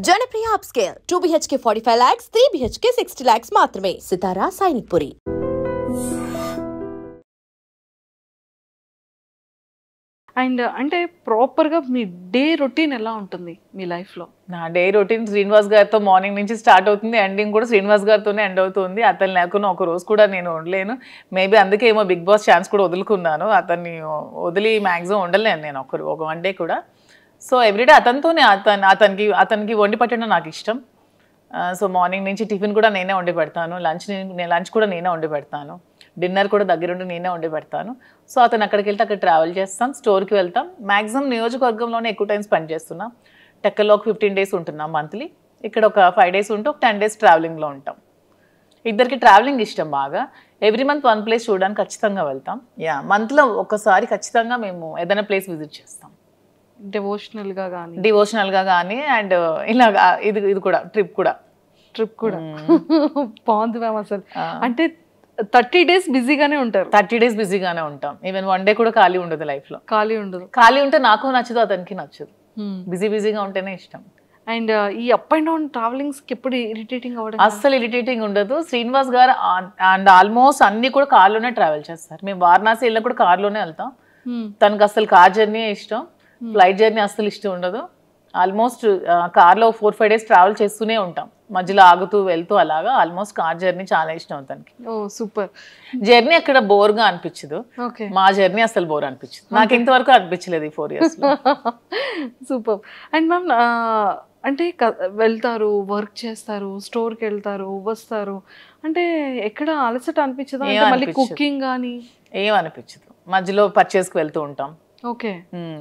Janapriya upscale 2 BHK 45 lakhs, 3 BHK 60 lakhs మాత్రమే. సితారా Sainikpuri. And అంటే ప్రాపర్గా మీ డే రొటీన్ ఎలా ఉంటుంది మీ లైఫ్లో? నా డే రొటీన్ శ్రీనివాస్ గారితో మార్నింగ్ నుంచి స్టార్ట్ అవుతుంది, ఎండింగ్ కూడా శ్రీనివాస్ గారితోనే ఎండ్ అవుతుంది. అతను లేకుండా ఒక రోజు కూడా నేను ఉండలేను. మేబీ అందుకే ఏమో బిగ్ బాస్ ఛాన్స్ కూడా వదులుకున్నాను. అతన్ని వదిలి మ్యాక్సిమం ఉండలేను నేను ఒక వన్ డే కూడా. సో ఎవ్రీడే అతనితోనే అతనికి వండి పెట్టడం నాకు ఇష్టం. సో మార్నింగ్ నుంచి టిఫిన్ కూడా నేనే వండి పెడతాను, లంచ్ కూడా నేనే వండి పెడతాను, డిన్నర్ కూడా దగ్గరుండి నేనే వండి పెడతాను. సో అతను అక్కడికి వెళ్తే అక్కడ ట్రావెల్ చేస్తాం, స్టోర్కి వెళ్తాం. మ్యాక్సిమం నియోజకవర్గంలోనే ఎక్కువ టైం స్పెండ్ చేస్తున్నాం. టెక్కల్లో ఒక 15 days ఉంటున్నాం మంత్లీ. ఇక్కడ ఒక 5 days ఉంటే ఒక 10 days ట్రావెలింగ్లో ఉంటాం. ఇద్దరికి ట్రావెలింగ్ ఇష్టం బాగా. ఎవ్రీ మంత్ వన్ ప్లేస్ చూడడానికి ఖచ్చితంగా వెళ్తాం. మంత్లో ఒకసారి ఖచ్చితంగా మేము ఏదైనా ప్లేస్ విజిట్ చేస్తాం, డివోషనల్గా కానీ అండ్ ఇలాగా ఇది కూడా ట్రిప్ కూడా బాగుంది మ్యామ్. అసలు అంటే 30 days బిజీగానే ఉంటారు. 30 days బిజీగానే ఉంటాం. ఈవెన్ వన్ డే కూడా ఖాళీ ఉండదు లైఫ్లో. ఖాళీ ఉంటే నాకు నచ్చదు, అతనికి నచ్చదు. బిజీగా ఉంటేనే ఇష్టం. అండ్ ఈ అప్ అండ్ డౌన్ ట్రావెలింగ్స్కి ఎప్పుడు ఇరిటేటింగ్ అవ్వడం? అస్సలు ఇరిటేటింగ్ ఉండదు. శ్రీనివాస్ గారు అండ్ ఆల్మోస్ట్ అన్ని కూడా కార్లోనే ట్రావెల్ చేస్తారు. మేము వారణాసి వెళ్ళినా కూడా కార్లోనే వెళ్తాం. తనకు అసలు కార్ జర్నీ ఇష్టం, ఫ్లైట్ జర్నీ అస్సలు ఇష్టం ఉండదు. ఆల్మోస్ట్ కార్లో 4-5 days ట్రావెల్ చేస్తూనే ఉంటాం, మధ్యలో ఆగుతూ వెళ్తూ అలాగా. ఆల్మోస్ట్ కార్ జర్నీ చాలా ఇష్టం అతనికి. సూపర్. జర్నీ అక్కడ బోర్గా అనిపించదు. మా జర్నీ అసలు బోర్ అనిపించదు. నాకు ఇంతవరకు అనిపించలేదు ఈ 4 years. సూపర్. అండ్ మ్యామ్ అంటే వెళ్తారు, వర్క్ చేస్తారు, స్టోర్కి వెళ్తారు, వస్తారు, అంటే ఎక్కడ అలసట అనిపించదు? మళ్ళీ కుకింగ్ కానీ ఏం అనిపించదు. మధ్యలో పర్చేస్కి వెళ్తూ ఉంటాం. ఓకే.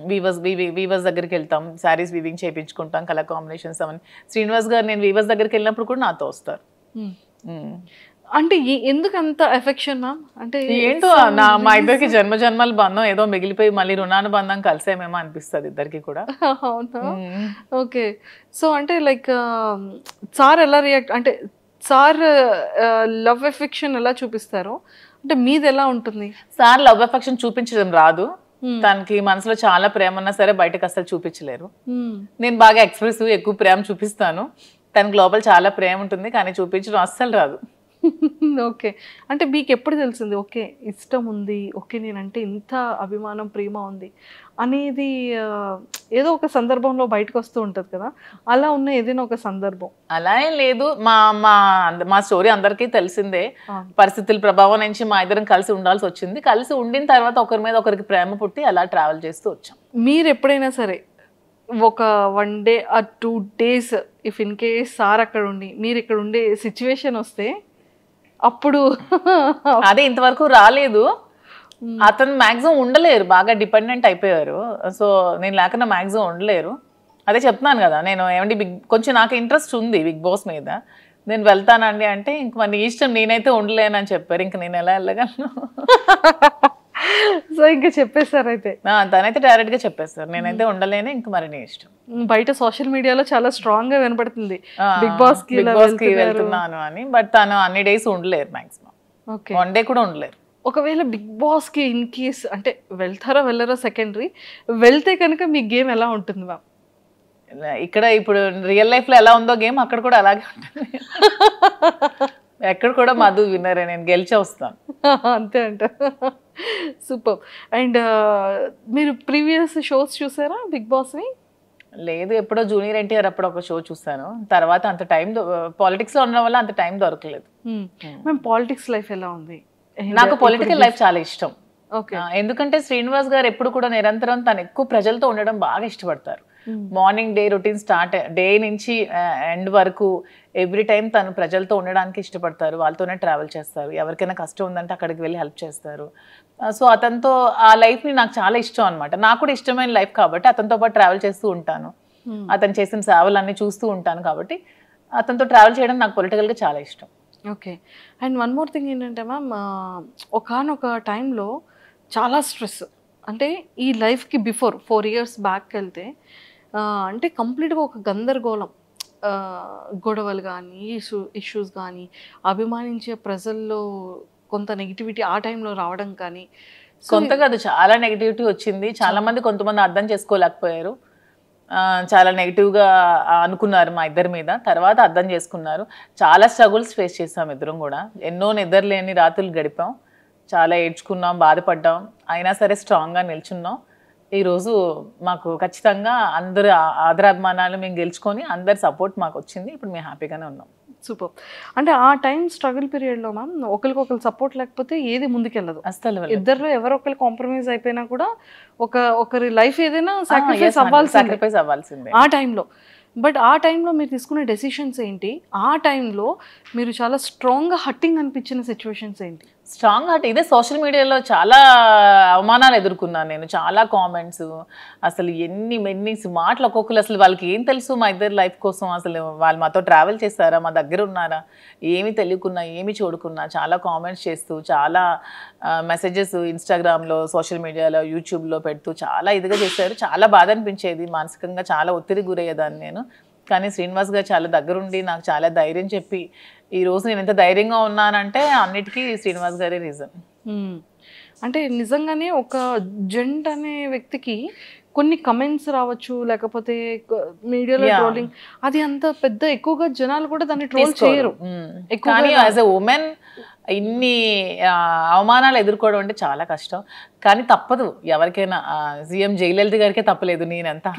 వీవర్స్ దగ్గరికి వెళ్తాం, శారీస్ వీవింగ్ చేయించుకుంటాం, కలర్ కాంబినేషన్స్ అవన్నీ. శ్రీనివాస్ గారు నేను వీవర్స్ దగ్గరికి వెళ్ళినప్పుడు కూడా నాతో వస్తారు. అంటే ఎందుకు అంత ఎఫెక్షన్ మ్యామ్? అంటే ఏంటో మా ఇద్దరికి జన్మల బంధం ఏదో మిగిలిపోయి మళ్ళీ రుణానుబంధం కలిసేమేమో అనిపిస్తుంది ఇద్దరికి కూడా. అవునా? ఓకే. సో అంటే లైక్ సార్ ఎలా రియాక్ట్, అంటే సార్ లవ్ ఎఫెక్షన్ ఎలా చూపిస్తారు, అంటే మీది ఎలా ఉంటుంది? సార్ లవ్ ఎఫెక్షన్ చూపించడం రాదు. తనకి మనసులో చాలా ప్రేమ ఉన్నా సరే బయటకు అసలు చూపించలేరు. నేను బాగా ఎక్స్ప్రెసివ్, ఎక్కువ ప్రేమ చూపిస్తాను. తనకి లోపల చాలా ప్రేమ ఉంటుంది, కానీ చూపించడం అస్సలు రాదు. ఓకే. అంటే మీకు ఎప్పుడు తెలిసింది ఓకే ఇష్టం ఉంది, ఓకే నేనంటే ఇంత అభిమానం ప్రేమ ఉంది అనేది? ఏదో ఒక సందర్భంలో బయటకు వస్తూ ఉంటుంది కదా, అలా ఉన్న ఏదైనా ఒక సందర్భం? అలా ఏం లేదు. మా స్టోరీ అందరికీ తెలిసిందే. పరిస్థితుల ప్రభావం నుంచి మా ఇద్దరం కలిసి ఉండాల్సి వచ్చింది. కలిసి ఉండిన తర్వాత ఒకరి మీద ఒకరికి ప్రేమ పుట్టి అలా ట్రావెల్ చేస్తూ వచ్చాం. మీరు ఎప్పుడైనా సరే ఒక 1 day or 2 days if in case sir అక్కడ ఉండి మీరు ఇక్కడ ఉండే సిచ్యువేషన్ వస్తే అప్పుడు? అదే ఇంతవరకు రాలేదు. అతను మ్యాక్సిమం ఉండలేరు, బాగా డిపెండెంట్ అయిపోయారు. సో నేను లేకుండా మ్యాక్సిమం ఉండలేరు. అదే చెప్తున్నాను కదా, నేను ఏమంటే కొంచెం నాకు ఇంట్రెస్ట్ ఉంది బిగ్ బాస్ మీద, నేను వెళ్తానండి అంటే ఇంక మన ఇష్టం, నేనైతే ఉండలేనని చెప్పారు. ఇంక నేను ఎలా వెళ్ళగలను? సో ఇంకా చెప్పేశారు అయితే? తనైతే డైరెక్ట్ గా చెప్పేస్తారు, నేనైతే ఉండలేను, ఇంక మరి నీ ఇష్టం. బయట సోషల్ మీడియాలో చాలా స్ట్రాంగ్ గా వినపడుతుంది బిగ్ బాస్ కి వెళ్తున్నాను అని. బట్ తను అన్ని డేస్ ఉండలేరు, మాక్సిమం 1 day కూడా ఉండలేరు. ఒకవేళ బిగ్ బాస్ కి ఇన్ కేస్ అంటే వెళ్తారో వెళ్ళారో సెకండరీ, వెళ్తే కనుక మీ గేమ్ ఎలా ఉంటుంది మ్యామ్? ఇక్కడ ఇప్పుడు రియల్ లైఫ్ లో ఎలా ఉందో గేమ్ అక్కడ కూడా అలాగే ఉంటుంది. ఎక్కడ కూడా మధు విన్నరే, నేను గెలిచే వస్తాను అంతే అంట. సూపర్. అండ్ మీరు ప్రీవియస్ షోస్ చూసారా బిగ్ బాస్ని? లేదు, ఎప్పుడో జూనియర్ ఎన్టీఆర్ అప్పుడు ఒక షో చూసాను. తర్వాత అంత టైం పాలిటిక్స్ లో ఉండడం వల్ల అంత టైం దొరకలేదు. మేము పాలిటిక్స్ లైఫ్ ఎలా ఉంది? నాకు పొలిటికల్ లైఫ్ చాలా ఇష్టం. ఎందుకంటే శ్రీనివాస్ గారు ఎప్పుడు కూడా నిరంతరం తను ఎక్కువ ప్రజలతో ఉండడం బాగా ఇష్టపడతారు. Morning day routine start day నుంచి ఎండ్ వరకు ఎవ్రీ టైం తను ప్రజలతో ఉండడానికి ఇష్టపడతారు. వాళ్ళతోనే ట్రావెల్ చేస్తారు. ఎవరికైనా కష్టం ఉందంటే అక్కడికి వెళ్ళి హెల్ప్ చేస్తారు. సో అతనితో ఆ లైఫ్ని నాకు చాలా ఇష్టం అనమాట. నాకు కూడా ఇష్టమైన లైఫ్ కాబట్టి అతనితో పాటు ట్రావెల్ చేస్తూ ఉంటాను. అతను చేసిన సేవలన్నీ చూస్తూ ఉంటాను కాబట్టి అతనితో ట్రావెల్ చేయడం నాకు పొలిటికల్గా చాలా ఇష్టం. Okay. And one more thing ఏంటంటే మ్యామ్, ఒకానొక టైంలో చాలా స్ట్రెస్, అంటే ఈ లైఫ్కి బిఫోర్ 4 years బ్యాక్ వెళ్తే అంటే కంప్లీట్గా ఒక గందరగోళం, గొడవలు కానీ ఇష్యూస్ కానీ, అభిమానించే ప్రజల్లో కొంత నెగిటివిటీ ఆ టైంలో రావడం కానీ, కొంత కాదు చాలా నెగిటివిటీ వచ్చింది. చాలా మంది కొంతమంది అర్థం చేసుకోలేకపోయారు. చాలా నెగిటివ్గా అనుకున్నారు మా ఇద్దరి మీద. తర్వాత అర్థం చేసుకున్నారు. చాలా స్ట్రగుల్స్ ఫేస్ చేసాం ఇద్దరం కూడా. ఎన్నో నిద్రలేని రాత్రులు గడిపాం. చాలా ఏడ్చుకున్నాం, బాధపడ్డాం. అయినా సరే స్ట్రాంగ్గా నిల్చున్నాం. ఈరోజు మాకు ఖచ్చితంగా అందరు ఆదరాభిమానాలు మేము గెలుచుకొని అందరి సపోర్ట్ మాకు వచ్చింది. ఇప్పుడు మేము హ్యాపీగానే ఉన్నాం. సూపర్. అంటే ఆ టైం స్ట్రగుల్ పీరియడ్లో మ్యామ్ ఒకరికొకరు సపోర్ట్ లేకపోతే ఏది ముందుకెళ్ళదు. అసలు ఇద్దరు ఎవరో ఒకరు కాంప్రమైజ్ అయిపోయినా కూడా ఒకరి లైఫ్ ఏదైనా సాక్రిఫైస్ అవ్వాల్సిందే ఆ టైంలో. బట్ ఆ టైంలో మీరు తీసుకునే డెసిషన్స్ ఏంటి? ఆ టైంలో మీరు చాలా స్ట్రాంగ్గా హట్టింగ్ అనిపించిన సిచ్యువేషన్స్ ఏంటి? స్ట్రాంగ్ హార్ట్ ఇదే సోషల్ మీడియాలో చాలా అవమానాలు ఎదుర్కొన్నాను నేను. చాలా కామెంట్స్, అసలు ఎన్ని మాటలు ఒక్కొక్కరు. అసలు వాళ్ళకి ఏం తెలుసు మా ఇద్దరు లైఫ్ కోసం? అసలు వాళ్ళు మాతో ట్రావెల్ చేస్తారా, మా దగ్గర ఉన్నారా, ఏమి తెలియకున్నా ఏమి చూడకున్నా చాలా కామెంట్స్ చేస్తూ, చాలా మెసేజెస్ ఇన్స్టాగ్రామ్లో, సోషల్ మీడియాలో, యూట్యూబ్లో పెడుతూ చాలా ఇదిగా చేశారు. చాలా బాధ అనిపించేది. మానసికంగా చాలా ఒత్తిడి గురయ్యేదాన్ని నేను. కానీ శ్రీనివాస్ గారు చాలా దగ్గరుండి నాకు చాలా ధైర్యం చెప్పి ఈరోజు నేను ఎంత ధైర్యంగా ఉన్నానంటే అన్నిటికీ శ్రీనివాస్ గారే రీజన్. అంటే నిజంగానే ఒక జెంట్ అనే వ్యక్తికి కొన్ని కమెంట్స్ రావచ్చు, లేకపోతే మీడియాలో ట్రోలింగ్, అది అంత పెద్ద ఎక్కువగా జనాలు కూడా దాన్ని ట్రోల్ చేయరు. కానీ యాజ్ ఎ ఉమెన్ ఇన్ని అవమానాలు ఎదుర్కోవడం అంటే చాలా కష్టం. కానీ తప్పదు ఎవరికైనా. సీఎం జయలలిత గారికే తప్పలేదు. నేనంతా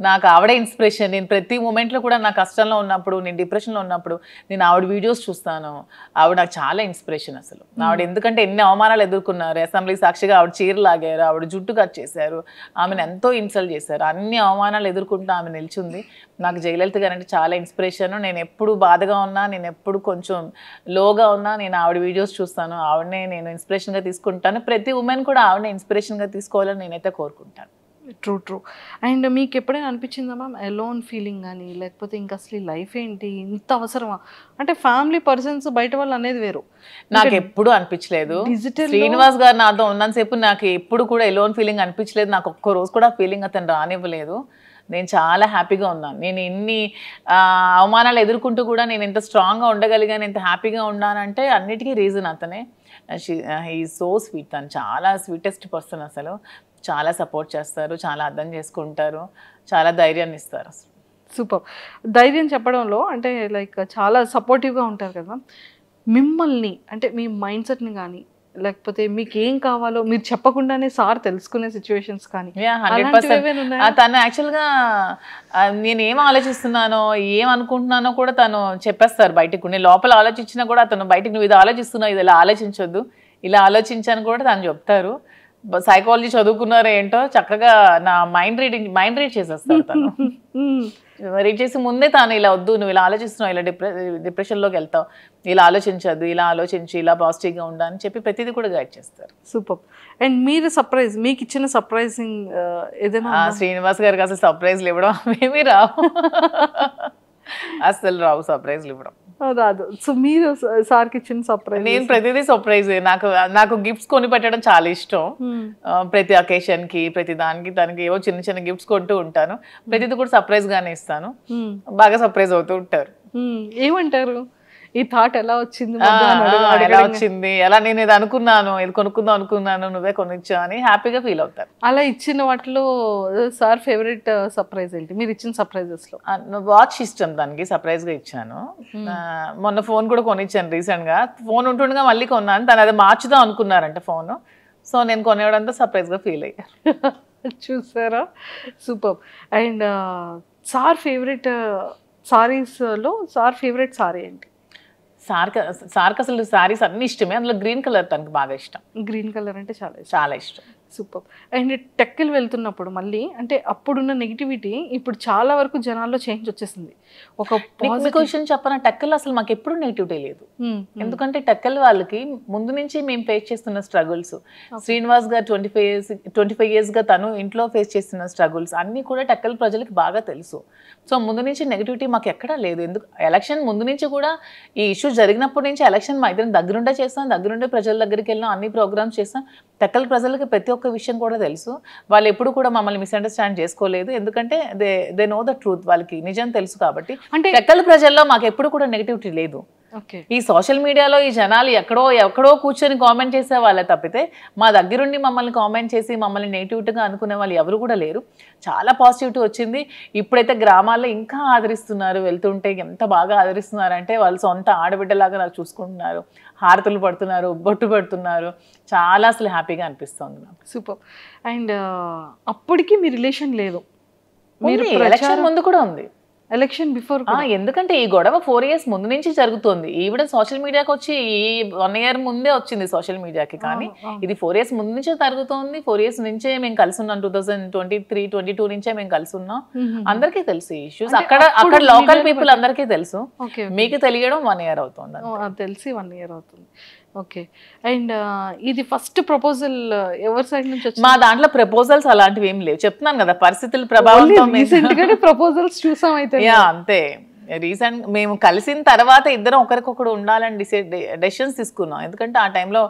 నాకు ఆవిడే ఇన్స్పిరేషన్. నేను ప్రతి మూమెంట్లో కూడా నా కష్టంలో ఉన్నప్పుడు, నేను డిప్రెషన్లో ఉన్నప్పుడు నేను ఆవిడ వీడియోస్ చూస్తాను. ఆవిడ నాకు చాలా ఇన్స్పిరేషన్ అసలు. ఆవిడ ఎందుకంటే ఎన్ని అవమానాలు ఎదుర్కొన్నారు. అసెంబ్లీ సాక్షిగా ఆవిడ చీర లాగారు, ఆవిడ జుట్టు కట్ చేశారు, ఆమెను ఎంతో ఇన్సల్ట్ చేశారు. అన్ని అవమానాలు ఎదుర్కొంటూ ఆమె నిల్చుంది. నాకు జయలలిత గారు అంటే చాలా ఇన్స్పిరేషన్. నేను ఎప్పుడు బాధగా ఉన్నా, నేను ఎప్పుడు కొంచెం లోగా ఉన్నా నేను ఆవిడ వీడియోస్ చూస్తాను. ఆవిడనే నేను ఇన్స్పిరేషన్గా తీసుకుంటాను. ప్రతి ఉమెన్ కూడా ఆవిడనే ఇన్స్పిరేషన్గా తీసుకోవాలని నేనైతే కోరుకుంటాను. ట్రూ. అండ్ మీకు ఎప్పుడైనా అనిపించిందా మ్యామ్ ఎలోన్ ఫీలింగ్ కానీ, లేకపోతే ఇంకా అసలు లైఫ్ ఏంటి, ఇంత అవసరమా? అంటే ఫ్యామిలీ పర్సన్స్ బయట వాళ్ళు అనేది వేరు. నాకు ఎప్పుడు అనిపించలేదు. శ్రీనివాస్ గారు నాతో ఉన్నంతసేపు నాకు ఎప్పుడు కూడా ఎలోన్ ఫీలింగ్ అనిపించలేదు. నాకు ఒక్క రోజు కూడా ఫీలింగ్ అతను రానివ్వలేదు. నేను చాలా హ్యాపీగా ఉన్నాను. నేను ఎన్ని అవమానాలు ఎదుర్కొంటూ కూడా నేను ఎంత స్ట్రాంగ్గా ఉండగలిగాను, ఎంత హ్యాపీగా ఉన్నానంటే అన్నిటికీ రీజన్ అతనే. He so sweet. తను చాలా స్వీటెస్ట్ పర్సన్. అసలు చాలా సపోర్ట్ చేస్తారు, చాలా అర్థం చేసుకుంటారు, చాలా ధైర్యాన్ని ఇస్తారు. సూపర్. ధైర్యం చెప్పడంలో అంటే లైక్ చాలా సపోర్టివ్గా ఉంటారు కదా. మిమ్మల్ని అంటే మీ మైండ్ సెట్ని కానీ, లేకపోతే మీకు ఏం కావాలో మీరు చెప్పకుండానే సార్ తెలుసుకునే సిచ్యువేషన్స్ కానీ? 100%. తను యాక్చువల్గా నేను ఏం ఆలోచిస్తున్నానో, ఏం అనుకుంటున్నానో కూడా తను చెప్పేస్తారు బయటకు. నేను లోపల ఆలోచించినా కూడా అతను బయటకు నువ్వు ఇది ఆలోచిస్తున్నావు, ఇది ఇలా ఆలోచించొద్దు, ఇలా ఆలోచించాను కూడా తను చెప్తారు. సైకాలజీ చదువుకున్నారో ఏంటో చక్కగా నా మైండ్ రీడ్ చేసేస్తారు తను. రీడ్ చేసి ముందే తాను ఇలా వద్దు, నువ్వు ఇలా ఆలోచిస్తున్నావు, ఇలా డిప్రెషన్లోకి వెళ్తావు, ఇలా ఆలోచించద్దు, ఇలా ఆలోచించి ఇలా పాజిటివ్గా ఉండాలని చెప్పి ప్రతిదీ కూడా గైడ్ చేస్తారు. సూపర్. అండ్ మీరు సర్ప్రైజ్, మీకు ఇచ్చిన సర్ప్రైజింగ్ ఏదైనా? శ్రీనివాస్ గారికి అసలు సర్ప్రైజ్లు ఇవ్వడం ఏమీ రావు. అసలు రావు సర్ప్రైజ్లు ఇవ్వడం రాదు. సో మీరు సార్కి ఇచ్చిన సర్ప్రైజ్? నేను ప్రతిదీ సర్ప్రైజ్. నాకు గిఫ్ట్స్ కొని పెట్టడం చాలా ఇష్టం. ప్రతి అకేషన్కి, ప్రతి దానికి తనకి ఏవో చిన్న చిన్న గిఫ్ట్స్ కొంటూ ఉంటాను. ప్రతిదీ కూడా సర్ప్రైజ్ గానే ఇస్తాను. బాగా సర్ప్రైజ్ అవుతూ ఉంటారు. ఏమంటారు? ఈ థాట్ ఎలా వచ్చింది, ఎలా వచ్చింది, ఎలా నేను ఇది అనుకున్నాను, ఇది కొనుక్కుందాం అనుకున్నాను, నువ్వే కొనిచ్చా అని హ్యాపీగా ఫీల్ అవుతారు. అలా ఇచ్చిన వాటిలో సార్ ఫేవరెట్ సర్ప్రైజ్ ఏంటి మీరు ఇచ్చిన సర్ప్రైజెస్ లో? వాచ్ ఇష్టం దానికి, సర్ప్రైజ్ గా ఇచ్చాను. మొన్న ఫోన్ కూడా కొనిచ్చాను రీసెంట్ గా. ఫోన్ ఉంటుండగా మళ్ళీ కొన్నాను. తను అది మార్చుదాం అనుకున్నారంట ఫోన్. సో నేను కొనేవడంతో సర్ప్రైజ్ గా ఫీల్ అయ్యాను. చూసారా, super. And sir favourite saris లో సార్ ఫేవరెట్ సారీ ఏంటి? సార్కి అసలు సారీస్ అన్ని ఇష్టమే. అందులో గ్రీన్ కలర్ తనకు బాగా ఇష్టం. గ్రీన్ కలర్ అంటే చాలా ఇష్టం. సూపర్. అండ్ టెక్కిల్ వెళ్తున్నప్పుడు మళ్ళీ అంటే అప్పుడున్న నెగిటివిటీ ఇప్పుడు చాలా వరకు జనాల్లో చేంజ్ వచ్చేసింది. ఒక క్వశ్చన్ చెప్పనా, టెక్కల్ అసలు మాకు ఎప్పుడు నెగిటివిటీ లేదు. ఎందుకంటే టెక్కల్ వాళ్ళకి ముందు నుంచి మేము ఫేస్ చేస్తున్న స్ట్రగుల్స్, శ్రీనివాస్ గారు 25 years గా తను ఇంట్లో ఫేస్ చేస్తున్న స్ట్రగుల్స్ అన్నీ కూడా టెక్కల్ ప్రజలకి బాగా తెలుసు. సో ముందు నుంచి నెగిటివిటీ మాకు ఎక్కడా లేదు. ఎందుకు ఎలక్షన్ ముందు నుంచి కూడా ఈ ఇష్యూ జరిగినప్పటి నుంచి ఎలక్షన్ మా ఇద్దరం దగ్గరుండే చేస్తాం, దగ్గరుండే ప్రజల దగ్గరికి వెళ్ళాం, అన్ని ప్రోగ్రామ్స్ చేస్తాం. టెక్కల్ ప్రజలకి ప్రతి ఒక్క విషయం కూడా తెలుసు. వాళ్ళు ఎప్పుడు కూడా మమ్మల్ని మిస్అండర్స్టాండ్ చేసుకోలేదు. ఎందుకంటే దే నో ద ట్రూత్. వాళ్ళకి నిజం తెలుసు కాబట్టి. అంటే టెక్కల్ ప్రజల్లో మాకు ఎప్పుడు కూడా నెగిటివిటీ లేదు. ఓకే. ఈ సోషల్ మీడియాలో ఈ జనాలు ఎక్కడో కూర్చొని కామెంట్ చేసే వాళ్ళే తప్పితే మా దగ్గరుండి మమ్మల్ని కామెంట్ చేసి మమ్మల్ని నెగిటివ్గా అనుకునే వాళ్ళు ఎవరు కూడా లేరు. చాలా పాజిటివిటీ వచ్చింది. ఇప్పుడైతే గ్రామాల్లో ఇంకా ఆదరిస్తున్నారు. వెళ్తుంటే ఎంత బాగా ఆదరిస్తున్నారంటే వాళ్ళు సొంత ఆడబిడ్డలాగా నాకు చూసుకుంటున్నారు, హారతులు పడుతున్నారు, బొట్టు పెడుతున్నారు. చాలా అసలు హ్యాపీగా అనిపిస్తుంది నాకు. సూపర్. అండ్ అప్పటికి మీ రిలేషన్ లేదు, మీరు ఎలక్షన్ ముందు కూడా ఉంది. ఎలక్షన్ బిఫోర్ ఎందుకంటే ఈ గొడవ 4 years ముందు నుంచి జరుగుతుంది. ఈవిడ సోషల్ మీడియాకి వచ్చి ఈ 1 year ముందే వచ్చింది సోషల్ మీడియాకి. కానీ ఇది 4 years ముందు నుంచే జరుగుతుంది. 4 years నుంచే మేము కలిసి ఉన్నాం. 2023-22 నుంచే మేము కలిసి ఉన్నాం. అందరికీ తెలుసు ఈ ఇష్యూస్. అక్కడ లోకల్ పీపుల్ అందరికీ తెలుసు. మీకు తెలియడం 1 year అవుతుంది. తెలిసి 1 year అవుతుంది. ఓకే. అండ్ ఇది ఫస్ట్ ప్రపోజల్ ఎవరి సైడ్ నుంచి వచ్చింది? మా దాంట్లో ప్రపోజల్స్ అలాంటివి ఏం లేవు. చెప్తున్నాను కదా, పరిస్థితుల ప్రభావంతో ప్రపోజల్స్ చూసాం అయితే. అంతే. రీసెంట్ మేము కలిసిన తర్వాత ఇద్దరం ఒకరికొకరు ఉండాలని డెసిషన్స్ తీసుకున్నాం. ఎందుకంటే ఆ టైంలో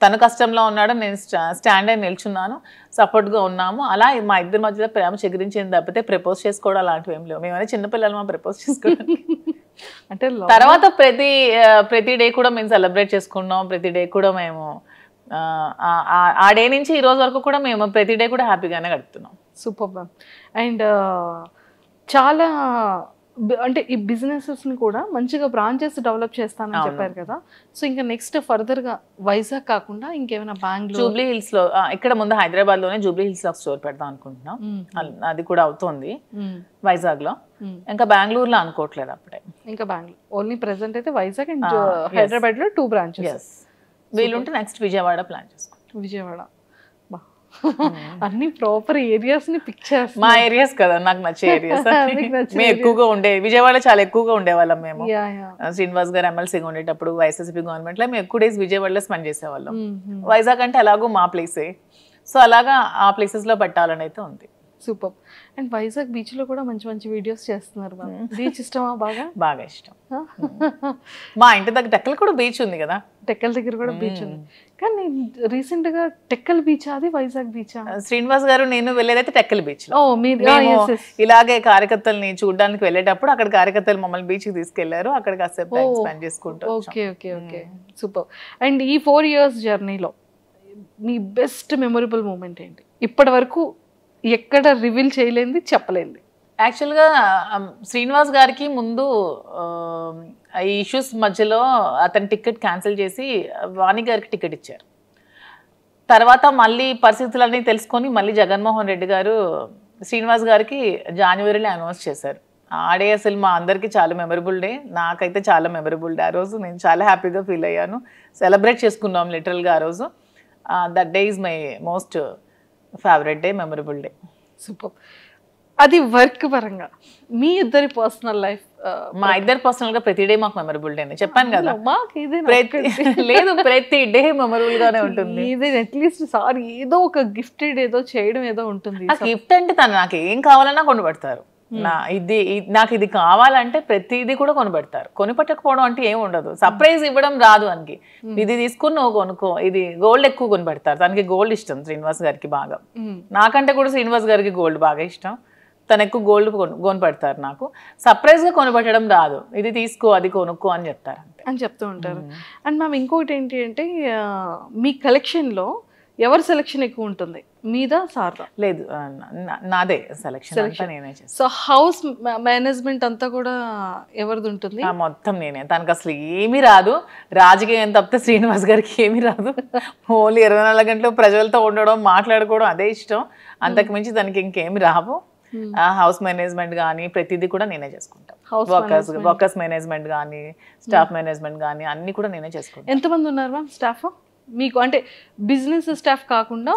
తను కష్టంలో ఉన్నాడు, నేను స్టాండ్ అయి నిల్చున్నాను, సపోర్ట్గా ఉన్నాము. అలా మా ఇద్దరి మధ్యలో ప్రేమ చెగిరించింది తప్పితే ప్రపోజ్ చేసుకోవడం అలాంటివి ఏం లేవు. మేమైనా చిన్నపిల్లలు మా ప్రపోజ్ చేసుకోవడానికి. అంటే తర్వాత ప్రతి డే కూడా మేము సెలబ్రేట్ చేసుకున్నాం. ప్రతి డే కూడా మేము ఆ డే నుంచి ఈ రోజు వరకు కూడా మేము ప్రతి డే కూడా హ్యాపీగానే గడుపుతున్నాం. Super ma'am. అండ్ చాలా అంటే ఈ బిజినెసెస్ని కూడా మంచిగా బ్రాంచెస్ డెవలప్ చేస్తానని చెప్పారు కదా. సో ఇంకా నెక్స్ట్ ఫర్దర్గా వైజాగ్ కాకుండా ఇంకేమైనా బెంగళూరు, జూబ్లీ హిల్స్లో, ఇక్కడ ముందు హైదరాబాద్లోనే జూబ్లీ హిల్స్లో స్టోర్ పెడదాం అనుకుంటున్నాం. అది కూడా అవుతుంది వైజాగ్లో. ఇంకా బెంగళూరులో అనుకోవట్లేదు అప్పుడే. ఇంకా బెంగళూరు ఓన్లీ ప్రెసెంట్ అయితే వైజాగ్ అండ్ హైదరాబాద్లో 2 branches. వీలుంటే నెక్స్ట్ విజయవాడ ప్లాన్ చేసుకుంటాం. విజయవాడ అన్ని ప్రాపర్ ఏరియాస్ ని పిక్ చేస్తాం. మా ఏరియాస్ కదా నాకు నచ్చే ఏరియాస్. మేము ఎక్కువగా విజయవాడ చాలా ఎక్కువగా ఉండేవాళ్ళం మేము. శ్రీనివాస్ గారు ఎమ్మెల్సీగా ఉండేటప్పుడు వైఎస్ఆర్సీపీ గవర్నమెంట్ లో మేము ఎక్కువ డేస్ విజయవాడలో స్పెండ్ చేసేవాళ్ళం. వైజాగ్ అంటే అలాగూ మా ప్లేసే. సో అలాగా ఆ ప్లేసెస్ లో పెట్టాలని అయితే ఉంది. సూపర్. అండ్ వైజాగ్ బీచ్ లో కూడా మంచి మంచి వీడియోస్ చేస్తున్నారు. బీచ్ ఇష్టమా? బాగా ఇష్టం. మా ఇంటి దగ్గర టెక్కల్ కూడా బీచ్ ఉంది కదా. టెక్కల్ దగ్గర కూడా బీచ్ ఉంది. కానీ రీసెంట్ గా టెక్కల్ బీచ్ అది వైజాగ్ బీచ్? శ్రీనివాస్ గారు నేను వెళ్ళేదైతే టెక్కల్ బీచ్ లో. ఇలాగే కార్యకర్తల్ని చూడడానికి వెళ్ళేటప్పుడు అక్కడ కార్యకర్తలు మమ్మల్ని బీచ్ కి తీసుకెళ్లారు. అక్కడ కాసేపు టైం స్పెండ్ చేసుకుంటాం. Okay okay okay. Super. And ఈ 4 years జర్నీలో మీ బెస్ట్ మెమొరబుల్ మూమెంట్ ఏంటి? ఇప్పటి వరకు ఎక్కడ రివీల్ చేయలేంది, చెప్పలేంది? యాక్చువల్గా శ్రీనివాస్ గారికి ముందు ఈ ఇష్యూస్ మధ్యలో అతని టికెట్ క్యాన్సిల్ చేసి వాణి గారికి టికెట్ ఇచ్చారు. తర్వాత మళ్ళీ పరిస్థితులన్నీ తెలుసుకొని మళ్ళీ జగన్మోహన్ రెడ్డి గారు శ్రీనివాస్ గారికి జనవరిలో అనౌన్స్ చేశారు. ఆ డే అసలు మా అందరికీ చాలా మెమరబుల్ డే. నాకైతే చాలా మెమరబుల్ డే. ఆ రోజు నేను చాలా హ్యాపీగా ఫీల్ అయ్యాను. సెలబ్రేట్ చేసుకున్నాం లిటరల్గా ఆ రోజు. That day is my most favourite day, memorable day. Super. అది వర్క్ పరంగా మీ ఇద్దరి పర్సనల్ లైఫ్? మా ఇద్దరు పర్సనల్ గా ప్రతి డే మాకు మెమరబుల్ డే. చెప్పాను కదా, లేదు ప్రతి డే మెమరబుల్ గానే ఉంటుంది. అట్లీస్ట్ సార్ ఏదో ఒక గిఫ్టెడ్ ఏదో చేయడం ఏదో ఉంటుంది. గిఫ్ట్ అంటే తను నాకు ఏం కావాలన్నా కొనిపెడతారు. నాకు ఇది కావాలంటే ప్రతిదీ కూడా కొనిపెడతారు. కొనిపెట్టకపోవడం అంటే ఏమి ఉండదు. సర్ప్రైజ్ ఇవ్వడం రాదు అనికి. ఇది తీసుకుని నువ్వు కొనుక్కో, ఇది గోల్డ్ ఎక్కువ కొనిపెడతారు. తనకి గోల్డ్ ఇష్టం శ్రీనివాస్ గారికి బాగా. నాకంటే కూడా శ్రీనివాస్ గారికి గోల్డ్ బాగా ఇష్టం. తను ఎక్కువ గోల్డ్ కొనిపెడతారు. నాకు సర్ప్రైజ్ గా కొనిపెట్టడం రాదు. ఇది తీసుకో, అది కొనుక్కో అని చెప్తారు అని చెప్తూ ఉంటారు. అండ్ మ్యామ్ ఇంకొకటి ఏంటి అంటే మీ కలెక్షన్ లో ఎవరి సెలెక్షన్ ఎక్కువ ఉంటుంది, మీదా సార్దా? లేదు, నాదే సెలెక్షన్. నేనే చేస్తాను. సో హౌస్ మేనేజ్మెంట్ అంతా కూడా ఎవరిది ఉంటుంది? మొత్తం నేనే. తనకు అసలు ఏమీ రాదు. రాజకీయం తప్పితే శ్రీనివాస్ గారికి ఏమీ రాదు. ఓన్లీ 24 గంటలు ప్రజలతో ఉండడం, మాట్లాడుకోవడం అదే ఇష్టం. అంతకు మించి తనకి ఇంకేమి రావు. హౌస్ మేనేజ్మెంట్ కానీ ప్రతిదీ కూడా నేనే చేసుకుంటాను. వర్కర్స్ మేనేజ్మెంట్ కానీ స్టాఫ్ మేనేజ్మెంట్ కానీ అన్ని కూడా నేనే చేసుకుంటాను. ఎంతమంది ఉన్నారు మ్యామ్ స్టాఫ్ మీకు? అంటే బిజినెస్ స్టాఫ్ కాకుండా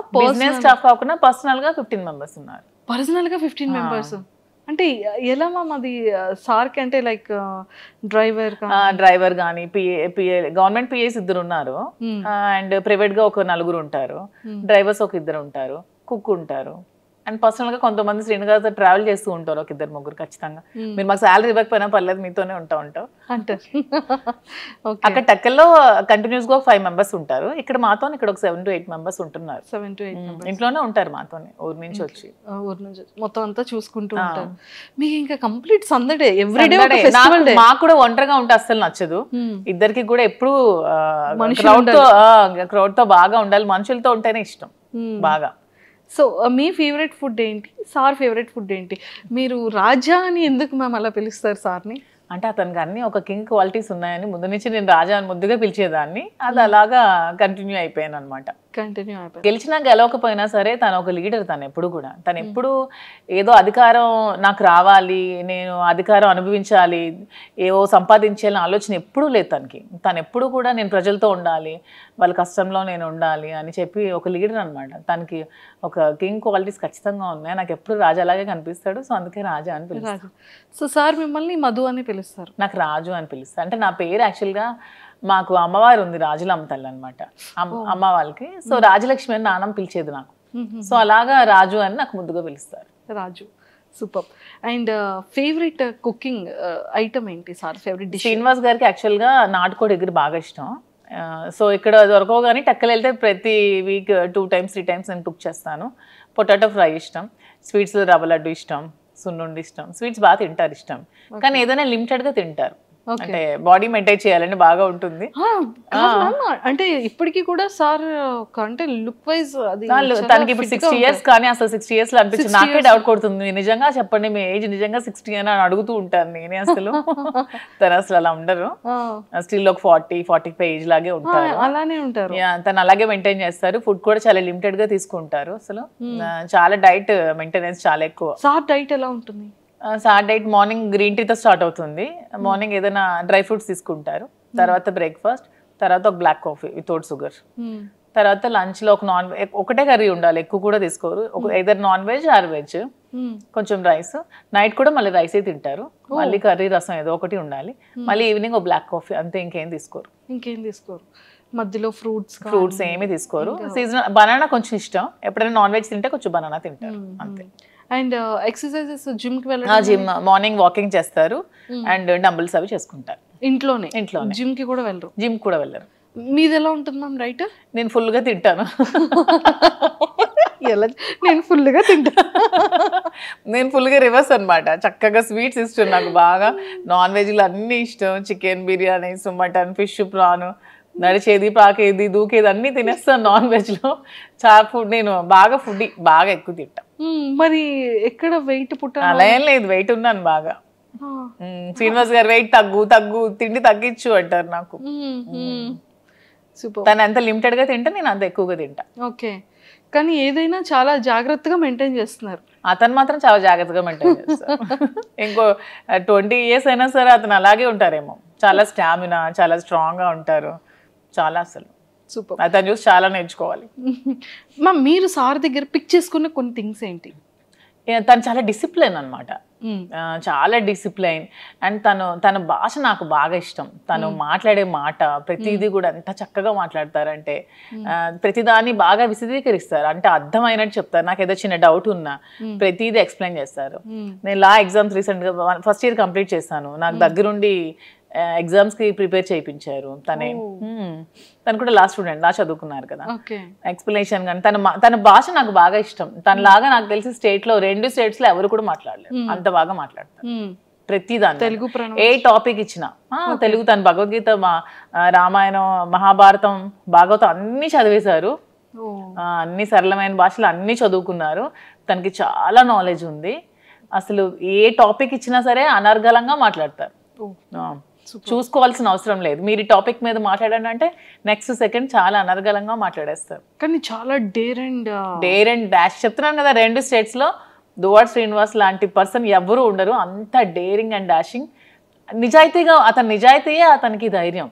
పర్సనల్ గా 15 members ఉన్నారు. పర్సనల్ గా 15 members అంటే ఎలా మ్యామ్ అది సార్కి? అంటే లైక్ డ్రైవర్ కానీ పిఏ గవర్నమెంట్ పిఏస్ 2 ఉన్నారు. అండ్ ప్రైవేట్ గా ఒక 4 ఉంటారు. డ్రైవర్స్ ఒక 2 ఉంటారు. కుక్ ఉంటారు. అండ్ పర్సనల్ గా కొంతమంది శ్రీనివాస్తో ట్రావెల్ చేస్తూ ఉంటారు, ఒక ఇద్దరు ముగ్గురు ఖచ్చితంగా. మీరు మాకు శాలరీ ఇవ్వకపోయినా పర్లేదు, మీతోనే ఉంటాం అంటారు. అక్కడ టెక్కల్లో కంటిన్యూస్ గా 5 మెంబర్స్ ఉంటారు. ఇక్కడ మాతో ఇక్కడ ఒక 7 to 8 మెంబర్స్ ఉంటున్నారు. 7 to 8 ఇంట్లోనే ఉంటారు మాతోనే, ఊరు నుంచి వచ్చి. ఊరు నుంచి మొత్తం అంతా చూసుకుంటూ ఉంటారు. మీకు ఇంకా కంప్లీట్ సందడే, ఎవ్రీడే ఒక ఫెస్టివల్ డే. మాకు కూడా ఒంటరిగా ఉంటే అస్సలు నచ్చదు. ఇద్దరికి కూడా ఎప్పుడు క్రౌడ్ తో బాగా ఉండాలి, మనుషులతో ఉంటేనే ఇష్టం బాగా. సో మీ ఫేవరెట్ ఫుడ్ ఏంటి, సార్ ఫేవరెట్ ఫుడ్ ఏంటి? మీరు రాజా అని ఎందుకు మ్యామ్ అలా పిలుస్తారు సార్ని? అంటే అతనికి అన్ని ఒక కింగ్ క్వాలిటీస్ ఉన్నాయని ముందు నుంచి నేను రాజా అని ముద్దుగా పిలిచేదాన్ని, అది అలాగా కంటిన్యూ అయిపోయాను అనమాట. కంటిన్యూ అయిపోయి గెలిచినా గెలవకపోయినా సరే తను ఒక లీడర్. తను ఎప్పుడు కూడా ఎప్పుడు ఏదో అధికారం నాకు రావాలి, నేను అధికారం అనుభవించాలి, ఏవో సంపాదించాలని ఆలోచన ఎప్పుడూ లేదు తనకి. తను ఎప్పుడు కూడా నేను ప్రజలతో ఉండాలి, వాళ్ళ కష్టంలో నేను ఉండాలి అని చెప్పి ఒక లీడర్ అనమాట. తనకి ఒక కింగ్ క్వాలిటీస్ ఖచ్చితంగా ఉన్నాయి. నాకు ఎప్పుడు రాజా అలాగే కనిపిస్తాడు, సో అందుకే రాజా అని పిలుస్తాను. సో సార్ మిమ్మల్ని మధు అని పిలుస్తారు? నాకు రాజు అని పిలుస్తారు. అంటే నా పేరు యాక్చువల్గా మాకు అమ్మవారు ఉంది, రాజులమ్మ తల్లి అనమాట అమ్మ వాళ్ళకి. సో రాజలక్ష్మి అని నాన్నమ్మ పిలిచేది నాకు. సో అలాగా రాజు అని నాకు ముద్దుగా పిలుస్తారు. Raju, super. And favourite cooking item ఏంటి సార్? Favourite dish? శ్రీనివాస్ గారికి యాక్చువల్గా నాటుకోడి ఎగురు బాగా ఇష్టం. సో ఇక్కడ దొరకవు కానీ టెక్కలు వెళ్తే ప్రతి వీక్ 2 times 3 times నేను కుక్ చేస్తాను. పొటాటో ఫ్రై ఇష్టం, స్వీట్స్లో రవ్వ లడ్డు ఇష్టం, సున్నుండి ఇష్టం. స్వీట్స్ బాగా తింటారు ఇష్టం, కానీ ఏదైనా లిమిటెడ్గా తింటారు. అంటే బాడీ మెయింటైన్ చేయాలంటే బాగా ఉంటుంది. అంటే ఇప్పటికీ కూడా సార్ అంటే లుక్ వైజ్ అది తనకి ఇప్పుడు 60 years, కానీ అసలు 60 years లో అనిపించింది. నాకే డౌట్ కొడుతుంది, నిజంగా చెప్పండి మీ ఏజ్ నిజంగా 60 అని అడుగుతూ ఉంటాను నేనే. అసలు తను అసలు అలా ఉండరు, స్టిల్ ఒక 40-45 ఏజ్ లాగే ఉంటారు. అలానే ఉంటారు. తను అలాగే మెయింటైన్ చేస్తారు. ఫుడ్ కూడా చాలా లిమిటెడ్ గా తీసుకుంటారు. అసలు చాలా డైట్ మెయింటెనెన్స్ చాలా ఎక్కువ. సార్ డైట్ ఎలా ఉంటుంది? సార్ డైట్ మార్నింగ్ గ్రీన్ టీతో స్టార్ట్ అవుతుంది. మార్నింగ్ ఏదైనా డ్రై ఫ్రూట్స్ తీసుకుంటారు, తర్వాత బ్రేక్ఫాస్ట్, తర్వాత ఒక బ్లాక్ కాఫీ వితౌట్ షుగర్, తర్వాత లంచ్ లో ఒకటే కర్రీ ఉండాలి, ఎక్కువ కూడా తీసుకోరు. ఏదైనా నాన్ వెజ్ ఆర్ వెజ్, కొంచెం రైస్. నైట్ కూడా మళ్ళీ రైసే తింటారు, మళ్ళీ కర్రీ రసం ఏదో ఒకటి ఉండాలి. మళ్ళీ ఈవినింగ్ ఒక బ్లాక్ కాఫీ, అంతే. ఇంకేం తీసుకోరు. మధ్యలో ఫ్రూట్స్ ఏమీ తీసుకోరు. సీజనల్ బనానా కొంచెం ఇష్టం, ఎప్పుడైనా నాన్ వెజ్ తింటే కొంచెం బనానా తింటారు, అంతే. అండ్ ఎక్సర్సైజెస్ జిమ్ కి వెళ్ళడం? జిమ్ మార్నింగ్ వాకింగ్ చేస్తారు అండ్ డంబుల్స్ అవి చేసుకుంటారు ఇంట్లోనే. జిమ్ కి కూడా వెళ్ళరు? జిమ్ కూడా వెళ్ళరు. మీది ఎలా ఉంటుంది మ్యామ్ డైట్? నేను ఫుల్ గా తింటాను. నేను ఫుల్ గా తింటాను. నేను ఫుల్ గా రివర్స్ అనమాట. చక్కగా స్వీట్స్ ఇష్టం నాకు బాగా, నాన్ వెజ్లు అన్ని ఇష్టం. Chicken biryani, mutton, fish, prawn, నడిచేది, పాకేది, దూకేది అన్ని తినేస్తాను నాన్ వెజ్ లో. చాలా ఫుడ్, నేను బాగా ఫుడ్ బాగా ఎక్కువ తింటా. మరి ఎక్కడ వెయిట్ అలా ఏం లేదు, వెయిట్ ఉన్నాను బాగా. శ్రీనివాస్ గారు వెయిట్ తగ్గు తిండి తగ్గించు అంటారు నాకు. తను ఎంత లిమిటెడ్ గా తింటా, నేను అంత ఎక్కువగా తింటా. ఓకే, కానీ ఏదైనా చాలా జాగ్రత్తగా మెయింటైన్ చేస్తున్నారు. అతను మాత్రం చాలా జాగ్రత్తగా మెయింటైన్ చేస్తారు. ఇంకో 20 years అయినా సరే అతను అలాగే ఉంటారేమో. చాలా స్టామినా, చాలా స్ట్రాంగ్ గా ఉంటారు. చాలా అసలు సూపర్. అతను చూసి చాలా నేర్చుకోవాలి. మీరు సార్ దగ్గర పిక్ చేసుకున్న కొన్ని థింగ్స్ ఏంటి? తను చాలా డిసిప్లైన్ అనమాట, చాలా డిసిప్లైన్. అండ్ తన భాష నాకు బాగా ఇష్టం. తను మాట్లాడే మాట ప్రతిదీ కూడా ఎంత చక్కగా మాట్లాడతారంటే, ప్రతిదాన్ని బాగా విశదీకరిస్తారు, అంటే అర్థమైనట్టు చెప్తారు. నాకు ఏదో చిన్న డౌట్ ఉన్నా ప్రతిదీ ఎక్స్ప్లెయిన్ చేస్తారు. నేను లా ఎగ్జామ్స్ రీసెంట్గా ఫస్ట్ ఇయర్ కంప్లీట్ చేశాను. నాకు దగ్గరుండి ఎగ్జామ్స్ కి ప్రిపేర్ చేయించారు. తను కూడా లా స్టూడెంట్, లా చదువుకున్నారు కదా. ఎక్స్ప్లెనేషన్ కానీ తన భాష నాకు బాగా ఇష్టం. తనలాగా నాకు తెలిసి స్టేట్ లో 2 states లో ఎవరు కూడా మాట్లాడలేరు, అంత బాగా మాట్లాడతారు ప్రతిదాన్ని. తెలుగు ఏ టాపిక్ ఇచ్చినా తెలుగు. తను భగవద్గీత, రామాయణం, మహాభారతం, భాగవతం అన్ని చదివేశారు. అన్ని సరళమైన భాషలు అన్ని చదువుకున్నారు. తనకి చాలా నాలెడ్జ్ ఉంది. అసలు ఏ టాపిక్ ఇచ్చినా సరే అనర్గళంగా మాట్లాడతారు. చూసుకోవాల్సిన అవసరం లేదు. మీరు ఈ టాపిక్ మీద మాట్లాడండి అంటే నెక్స్ట్ సెకండ్ చాలా అనర్గళంగా మాట్లాడేస్తారు. కానీ చాలా డేర్ అండ్ డాష్ చెప్తున్నాను కదా, 2 states లో దువ్వాడ శ్రీనివాస్ లాంటి పర్సన్ ఎవరు ఉండరు. అంత డేరింగ్ అండ్ డాషింగ్. నిజాయితీగా, నిజాయితీయే అతనికి ధైర్యం.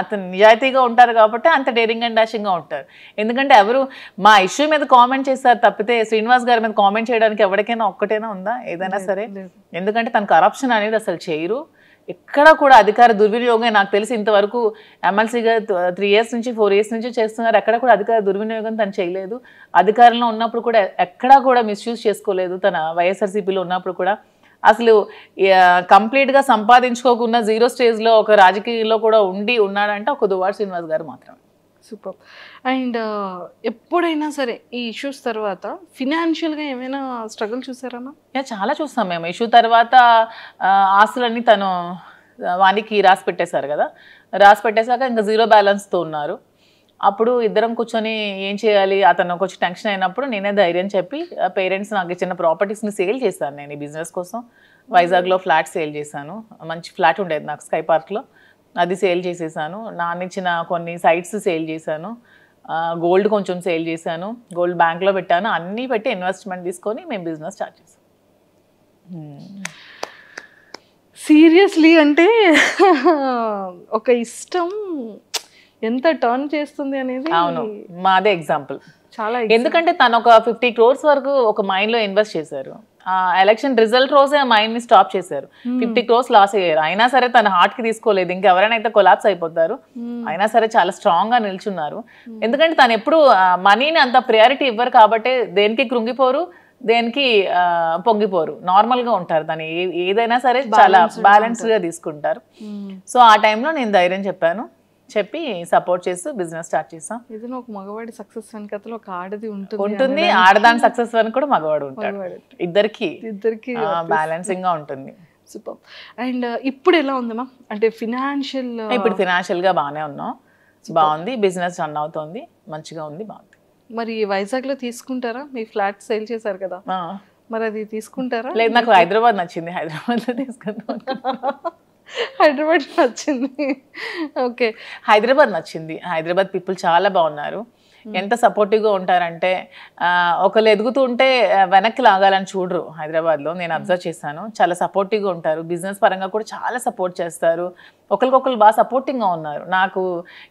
అతను నిజాయితీగా ఉంటారు కాబట్టి అంత డేరింగ్ అండ్ డాషింగ్ గా ఉంటారు. ఎందుకంటే ఎవరు మా ఇష్యూ మీద కామెంట్ చేస్తారు తప్పితే శ్రీనివాస్ గారి మీద కామెంట్ చేయడానికి ఎవరికైనా ఒక్కటైనా ఉందా ఏదైనా సరే? ఎందుకంటే తను కరప్షన్ అనేది అసలు చేయరు. ఎక్కడ కూడా అధికార దుర్వినియోగం నాకు తెలిసి ఇంతవరకు ఎమ్మెల్సీగా 3 years నుంచి 4 years నుంచి చేస్తున్నారు. ఎక్కడ కూడా అధికార దుర్వినియోగం తను చేయలేదు. అధికారంలో ఉన్నప్పుడు కూడా ఎక్కడా కూడా మిస్యూజ్ చేసుకోలేదు. తన వైఎస్ఆర్సీపీలో ఉన్నప్పుడు కూడా అసలు కంప్లీట్గా సంపాదించుకోకుండా 0 స్టేజ్లో ఒక రాజకీయంలో కూడా ఉన్నాడంటే ఒక దువ్వాడ శ్రీనివాస్ గారు మాత్రమే. సూపర్. అండ్ ఎప్పుడైనా సరే ఈ ఇష్యూస్ తర్వాత ఫినాన్షియల్గా ఏమైనా స్ట్రగుల్ చూసారమ్మా? చాలా చూస్తాం మేము. ఇష్యూ తర్వాత ఆస్తులన్నీ తను వానికి రాసి పెట్టేశారు కదా, రాసి పెట్టేశాక ఇంకా 0 బ్యాలెన్స్తో ఉన్నారు. అప్పుడు ఇద్దరం కూర్చొని ఏం చేయాలి, అతను కొంచెం టెన్షన్ అయినప్పుడు నేనే ధైర్యం చెప్పి పేరెంట్స్ నాకు ఇచ్చిన ప్రాపర్టీస్ని సేల్ చేశాను. నేను ఈ బిజినెస్ కోసం వైజాగ్లో ఫ్లాట్ సేల్ చేశాను. మంచి ఫ్లాట్ ఉండేది నాకు స్కై పార్క్లో, అది సేల్ చేసేసాను. నాన్నిచ్చిన కొన్ని సైట్స్ సేల్ చేశాను. గోల్డ్ కొంచెం సేల్ చేశాను. గోల్డ్ బ్యాంక్లో పెట్టాను. అన్నీ పెట్టి ఇన్వెస్ట్మెంట్ తీసుకొని మేము బిజినెస్ స్టార్ట్ చేసాం. సీరియస్లీ అంటే ఒక ఇష్టం ఎంత టర్న్ చేస్తుంది అనేది. అవును, మాదే ఎగ్జాంపుల్. చాలా. ఎందుకంటే తను ఒక 50 crores వరకు ఒక మైండ్లో ఇన్వెస్ట్ చేశారు. ఎలక్షన్ రిజల్ట్ రోజే ఆ మైండ్ని స్టాప్ చేశారు. 50 crores లాస్ అయ్యారు. అయినా సరే తన హార్ట్కి తీసుకోలేదు. ఇంకెవరైనా అయితే కొలాప్స్ అయిపోతారు. అయినా సరే చాలా స్ట్రాంగ్గా నిల్చున్నారు. ఎందుకంటే తను ఎప్పుడు మనీని అంత ప్రయారిటీ ఇవ్వరు కాబట్టి దేనికి కృంగిపోరు, దేనికి పొంగిపోరు, నార్మల్గా ఉంటారు. తను ఏదైనా సరే చాలా బ్యాలెన్స్డ్గా తీసుకుంటారు. సో ఆ టైంలో నేను ధైర్యం చెప్పి సపోర్ట్ చేస్తూ బిజినెస్ స్టార్ట్ చేసాం. ఏదైనా ఒక మగవాడి సక్సెస్ వెనకతలో ఒక ఆడది ఉంటుంది. ఆడదాని సక్సెస్ వెనక కూడా మగవాడు ఉంటాడు. ఇద్దరికి బ్యాలెన్సింగ్ గా ఉంటుంది. సూపర్. అండ్ ఇప్పుడు ఎలా ఉంది మ్యామ్, అంటే ఇప్పుడు ఫినాన్షియల్ గా బాగానే ఉన్నాం. బాగుంది, బిజినెస్ రన్ అవుతుంది, మంచిగా ఉంది, బాగుంది. మరి వైజాగ్ లో తీసుకుంటారా? మీ ఫ్లాట్ సేల్ చేశారు కదా, మరి అది తీసుకుంటారా? లేదు, నాకు హైదరాబాద్ నచ్చింది. హైదరాబాద్ లో తీసుకుందాం. హైదరాబాద్ నచ్చింది. ఓకే, హైదరాబాద్ నచ్చింది. హైదరాబాద్ పీపుల్ చాలా బాగున్నారు. ఎంత సపోర్టివ్గా ఉంటారంటే ఒకళ్ళు ఎదుగుతూ ఉంటే వెనక్కి లాగాలని చూడరు. హైదరాబాద్లో నేను అబ్జర్వ్ చేశాను. చాలా సపోర్టివ్గా ఉంటారు. బిజినెస్ పరంగా కూడా చాలా సపోర్ట్ చేస్తారు. ఒకరికొకరు బాగా సపోర్టింగ్గా ఉన్నారు. నాకు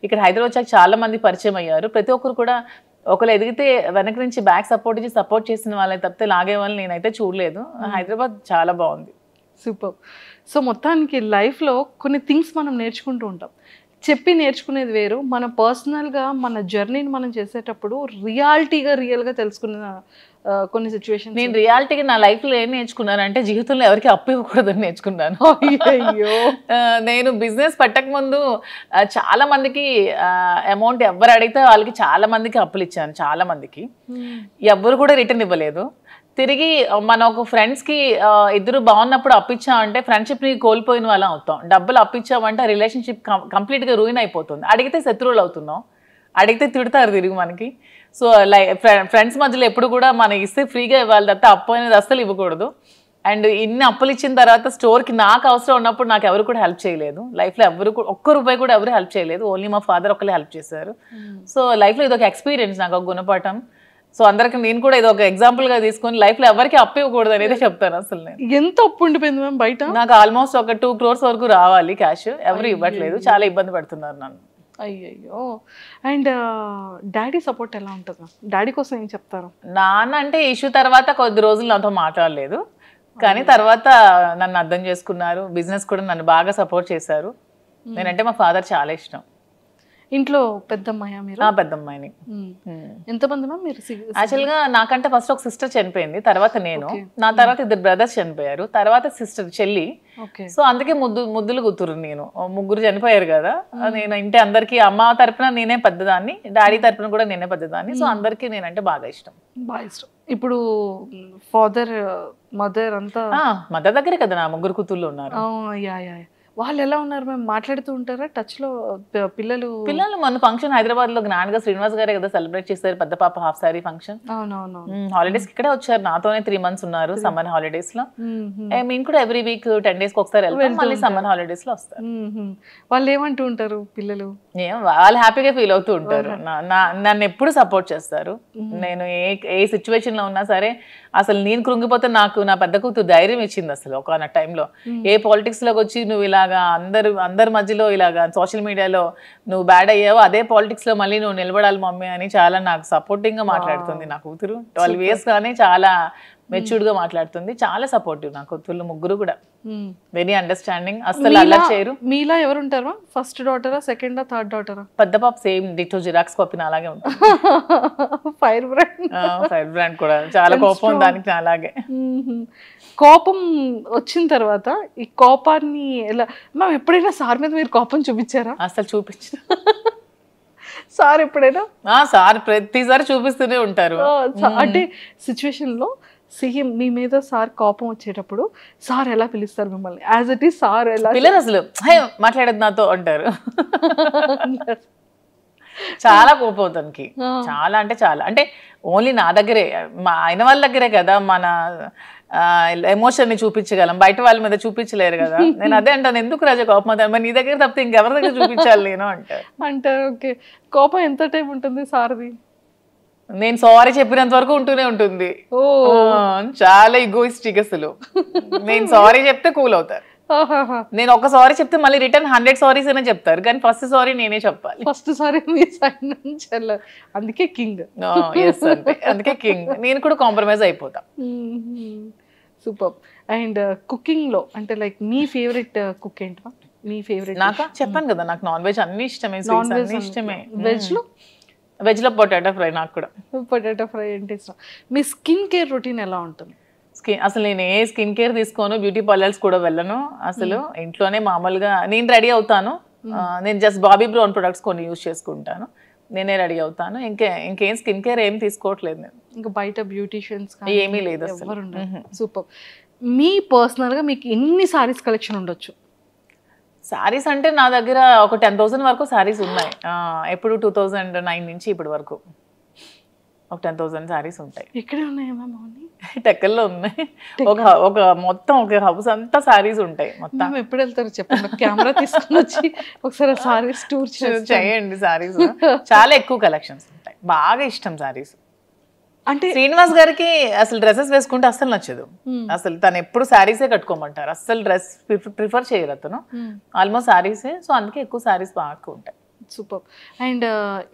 ఇక్కడ హైదరాబాద్ వచ్చాక చాలా మంది పరిచయం అయ్యారు. ప్రతి ఒక్కరు కూడా ఒకళ్ళు ఎదిగితే వెనక నుంచి బ్యాక్ సపోర్ట్ చేసిన వాళ్ళని తప్పితే లాగే వాళ్ళని నేనైతే చూడలేదు. హైదరాబాద్ చాలా బాగుంది. సూపర్. సో మొత్తానికి లైఫ్లో కొన్ని థింగ్స్ మనం నేర్చుకుంటూ ఉంటాం. చెప్పి నేర్చుకునేది వేరు, మన పర్సనల్గా మన జర్నీని మనం చేసేటప్పుడు రియల్గా తెలుసుకున్న కొన్ని సిచ్యువేషన్. నేను రియాలిటీగా నా లైఫ్లో ఏం నేర్చుకున్నానంటే జీవితంలో ఎవరికి అప్పు ఇవ్వకూడదని నేర్చుకున్నాను. అయ్యో, నేను బిజినెస్ పెట్టక ముందు చాలా మందికి అమౌంట్ ఎవరు అడిగితే వాళ్ళకి చాలా మందికి అప్పులు ఇచ్చాను. చాలా మందికి ఎవరు కూడా రిటర్న్ ఇవ్వలేదు. తిరిగి మన ఒక ఫ్రెండ్స్కి ఇద్దరు బాగున్నప్పుడు అప్పించామంటే ఫ్రెండ్షిప్ని కోల్పోయిన వాళ్ళం అవుతాం. డబ్బులు అప్పించామంటే రిలేషన్షిప్ కంప్లీట్గా రూయిన్ అయిపోతుంది. అడిగితే శత్రువులు అవుతున్నాం, అడిగితే తిడతారు తిరిగి మనకి. సో ఫ్రెండ్స్ మధ్యలో ఎప్పుడు కూడా మనం ఇస్తే ఫ్రీగా ఇవ్వాలి తప్ప అప్పు అనేది అస్సలు ఇవ్వకూడదు. అండ్ ఇన్ని అప్పులు ఇచ్చిన తర్వాత స్టోర్కి నాకు అవసరం ఉన్నప్పుడు నాకు ఎవరు కూడా హెల్ప్ చేయలేదు. లైఫ్లో ఎవరు కూడా ఒక్క రూపాయి కూడా ఎవరు హెల్ప్ చేయలేదు. ఓన్లీ మా ఫాదర్ ఒక్కరే హెల్ప్ చేశారు. సో లైఫ్లో ఇది ఒక ఎక్స్పీరియన్స్, నాకు ఒక గుణపాఠం. సో అందరికి నేను కూడా ఇది ఒక ఎగ్జాంపుల్గా తీసుకొని లైఫ్లో ఎవరికి అప్పు ఇవ్వకూడదు అనేది చెప్తాను. అసలు నేను ఎంత అప్పు ఉండిపోయింది మ్యామ్ బయట? నాకు ఆల్మోస్ట్ ఒక 2 crores వరకు రావాలి క్యాష్. ఎవరు ఇవ్వట్లేదు, చాలా ఇబ్బంది పడుతున్నారు నన్ను. అయ్యయ్యో. అండ్ డాడీ సపోర్ట్ ఎలా ఉంటుంది? డాడీ కోసం ఏం చెప్తారు? నాన్న అంటే ఇష్యూ తర్వాత కొద్ది రోజులు నాతో మాట్లాడలేదు, కానీ తర్వాత నన్ను అర్థం చేసుకున్నారు. బిజినెస్ కూడా నన్ను బాగా సపోర్ట్ చేశారు. నేనంటే మా ఫాదర్ చాలా ఇష్టం. ఇంట్లో పెద్దమ్మాయా మీరు? పెద్దమ్మాయిని. ఎంతమంది మ్యామ్ మీరు? యాక్చువల్గా నాకంటే ఫస్ట్ ఒక సిస్టర్ చనిపోయింది, తర్వాత నేను, నా తర్వాత 2 brothers చనిపోయారు, తర్వాత సిస్టర్ చెల్లి. సో అందుకే ముద్దులు కూతురు నేను. 3 చనిపోయారు కదా. నేను ఇంటి అందరికి అమ్మ తరపున నేనే పెద్దదాన్ని, డాడీ తరపున కూడా నేనే పెద్దదాన్ని. సో అందరికి నేనంటే బాగా ఇష్టం. ఇప్పుడు ఫాదర్ మదర్ అంతా మదర్ దగ్గరే కదా నా 3 కూతుర్లు ఉన్నారు. వాళ్ళు ఎలా ఉన్నారు మ్యామ్? మాట్లాడుతూ ఉంటారా టచ్ లో? పిల్లలు మన ఫంక్షన్ హైదరాబాద్ లో గ్రాండ్ గా శ్రీనివాస్ గారే కదా సెలబ్రేట్ చేశారు, పెద్ద పాప హాఫ్ సారీ ఫంక్షన్. అవునవును. హాలిడేస్ ఇక్కడే వచ్చారు, నాతోనే 3 months ఉన్నారు సమ్మర్ హాలిడేస్ లో. మేము కూడా ఎవ్రీ వీక్ 10 days ఒకసారి వెళ్తాం, మళ్ళీ సమ్మర్ హాలిడేస్ లో వస్తారు. వాళ్ళు ఏమంటూ ఉంటారు పిల్లలు? వాళ్ళు హ్యాపీగా ఫీల్ అవుతూ ఉంటారు. నన్ను ఎప్పుడు సపోర్ట్ చేస్తారు. నేను ఏ సిచ్యువేషన్ లో ఉన్నా సరే, అసలు నేను కృంగిపోతే నాకు నా పెద్ద కూతురు ధైర్యం ఇచ్చింది. అసలు ఒక టైంలో ఏ పాలిటిక్స్ లోకి వచ్చి నువ్వు ఇలాగా అందరి మధ్యలో ఇలాగా సోషల్ మీడియాలో నువ్వు బ్యాడ్ అయ్యావో అదే పాలిటిక్స్ లో మళ్ళీ నువ్వు నిలబడాలి మమ్మీ అని చాలా నాకు సపోర్టింగ్ గా మాట్లాడుతుంది నా కూతురు. 12 years గానే చాలా మెచ్యూర్డ్ గా మాట్లాడుతుంది, చాలా సపోర్టివ్ నాకు. వీళ్ళు ముగ్గురు కూడా వెరీ అండర్స్టాండింగ్, అసలు అల్లరి చేయరు. మీలా ఎవరు ఉంటారా? ఫస్ట్ డాటరా, సెకండా, థర్డ్ డాటరా? పెద్ద పాప సేమ్ డిటో జిరాక్స్ కాపీ అలాగే ఉంటుంది. ఫైర్ బ్రాండ్ కూడా చాలా కోపం దానికి అలాగే. కోపం వచ్చిన తర్వాత ఈ కోపాన్ని ఎలా మ్యామ్ ఎప్పుడైనా సార్ మీద మీరు కోపం చూపించారా? అసలు చూపించు. సార్ ఎప్పుడైనా? సార్ ప్రతిసారి చూపిస్తూనే ఉంటారు. అంటే సిచ్యువేషన్ లో సేమ్ మీ మీద సార్ కోపం వచ్చేటప్పుడు సార్ ఎలా పిలుస్తారు మిమ్మల్ని? యాజ్ ఇట్ ఈస్ సార్ ఎలా పిల్లలు అసలు మాట్లాడేది నాతో అంటారు. చాలా కోపం తనకి, చాలా అంటే చాలా. అంటే ఓన్లీ నా దగ్గరే, మా ఆయన వాళ్ళ దగ్గరే కదా మన ఎమోషన్ ని చూపించగలం, బయట వాళ్ళ మీద చూపించలేరు కదా. నేను అదే అంటాను, ఎందుకు రాజా కోపం అవుతాను, మరి నీ దగ్గర తప్పితే ఇంకెవరి దగ్గర చూపించాలి నేను అంటే. ఓకే, కోపం ఎంత టైం ఉంటుంది సార్ది? నేను సారీ చెప్పినంత వరకు ఉంటూనే ఉంటుంది. చాలా ఈగోయిస్టిక్ అసలు. నేను సారీ చెప్తే కూల్ అవుతారు. నేను ఒక సారీ చెప్తే మళ్ళీ రిటర్న్ 100 సారీస్ అనే చెప్తారు, కానీ ఫస్ట్ సారీ నేనే చెప్పాలి. ఫస్ట్ సారీ మీ సైడ్ నుంచి, అందుకే కింగ్. అందుకే కింగ్. నేను కూడా కాంప్రమైజ్ అయిపోతా. సూపర్. అండ్ కుకింగ్ లో అంటే లైక్ మీ ఫేవరెట్ కుక్ ఏంటి? మీ ఫేవరెట్? నాకు చెప్పాను కదా, నాకు నాన్ వెజ్ అన్ని ఇష్టమే. ఇష్టమే. వెజ్ లో పొటాటో ఫ్రై. నాకు కూడా పొటాటో ఫ్రై అంటే ఇష్టం. మీ స్కిన్ కేర్ రొటీన్ ఎలా ఉంటుంది? అసలు నేను ఏ స్కిన్ కేర్ తీసుకోను, బ్యూటీ పార్లర్స్ కూడా వెళ్ళను అసలు. ఇంట్లోనే మామూలుగా నేను రెడీ అవుతాను. నేను జస్ట్ బాబీ బ్రౌన్ ప్రొడక్ట్స్ కొన్ని యూజ్ చేసుకుంటాను, నేనే రెడీ అవుతాను. ఇంకేం స్కిన్ కేర్ ఏం తీసుకోవట్లేదు నేను. ఇంకా బయట బ్యూటీషియన్స్ ఏమీ లేదు అసలు. సూపర్. మీ పర్సనల్ గా మీకు ఎన్ని సారీస్ కలెక్షన్ ఉండొచ్చు? సారీస్ అంటే నా దగ్గర ఒక 10,000 వరకు సారీస్ ఉన్నాయి. ఎప్పుడు 2009 నుంచి ఇప్పటి వరకు ఒక 10,000 సారీస్ ఉంటాయి. ఎక్కడే ఉన్నాయి మ్యామ్? టెక్కల్లో ఉన్నాయి. ఒక మొత్తం ఒక హౌస్ అంతా సారీస్ ఉంటాయి మొత్తం. ఎప్పుడు వెళ్తారు చెప్పండి, కెమెరా తీసుకుని వచ్చి ఒకసారి సారీస్ టూర్ చేయండి. సారీస్ చాలా ఎక్కువ కలెక్షన్స్ ఉంటాయి, బాగా ఇష్టం సారీస్. అంటే శ్రీనివాస్ గారికి అసలు డ్రెస్సెస్ వేసుకుంటే అసలు నచ్చదు. అసలు తను ఎప్పుడు శారీసే కట్టుకోమంటారు, అసలు డ్రెస్ ప్రిఫర్ చేయరు అతను. ఆల్మోస్ట్ శారీసే, సో అందుకే ఎక్కువ శారీస్ బాగా ఉంటాయి. సూపర్. అండ్